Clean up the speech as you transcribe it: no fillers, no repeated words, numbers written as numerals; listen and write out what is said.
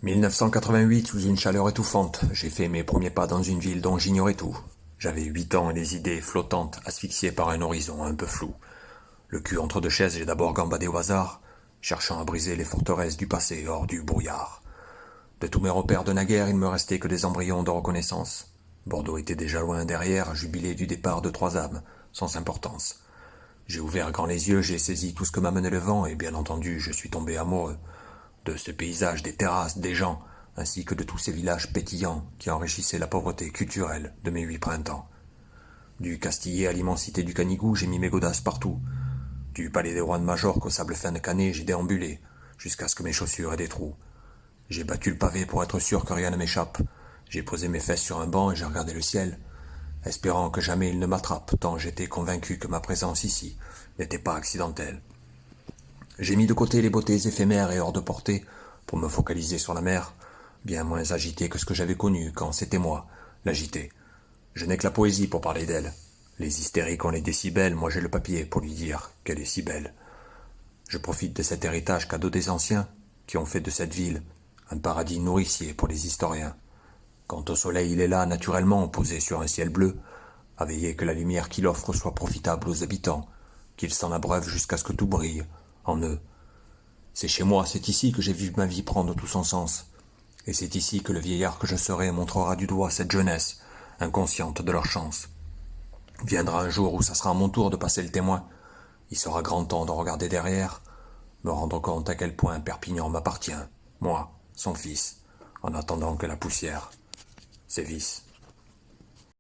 1988, sous une chaleur étouffante, j'ai fait mes premiers pas dans une ville dont j'ignorais tout. J'avais 8 ans et les idées flottantes, asphyxiées par un horizon un peu flou. Le cul entre deux chaises, j'ai d'abord gambadé au hasard, cherchant à briser les forteresses du passé hors du brouillard. De tous mes repères de naguère, il ne me restait que des embryons de reconnaissance. Bordeaux était déjà loin derrière, jubilé du départ de trois âmes, sans importance. J'ai ouvert grand les yeux, j'ai saisi tout ce que m'amenait le vent, et bien entendu, je suis tombé amoureux de ce paysage, des terrasses, des gens, ainsi que de tous ces villages pétillants qui enrichissaient la pauvreté culturelle de mes 8 printemps. Du Castillet à l'immensité du Canigou, j'ai mis mes godasses partout. Du palais des rois de Majorque au sable fin de Canet, j'ai déambulé, jusqu'à ce que mes chaussures aient des trous. J'ai battu le pavé pour être sûr que rien ne m'échappe. J'ai posé mes fesses sur un banc et j'ai regardé le ciel, espérant que jamais il ne m'attrape, tant j'étais convaincu que ma présence ici n'était pas accidentelle. J'ai mis de côté les beautés éphémères et hors de portée pour me focaliser sur la mer, bien moins agitée que ce que j'avais connu quand c'était moi, l'agité. Je n'ai que la poésie pour parler d'elle. Les hystériques ont les décibels, moi j'ai le papier pour lui dire qu'elle est si belle. Je profite de cet héritage cadeau des anciens qui ont fait de cette ville un paradis nourricier pour les historiens. Quant au soleil, il est là, naturellement, posé sur un ciel bleu, à veiller que la lumière qu'il offre soit profitable aux habitants, qu'ils s'en abreuvent jusqu'à ce que tout brille en eux. C'est chez moi, c'est ici que j'ai vu ma vie prendre tout son sens. Et c'est ici que le vieillard que je serai montrera du doigt cette jeunesse, inconsciente de leur chance. Viendra un jour où ça sera à mon tour de passer le témoin. Il sera grand temps de regarder derrière, me rendre compte à quel point Perpignan m'appartient, moi, son fils, en attendant que la poussière sévisse.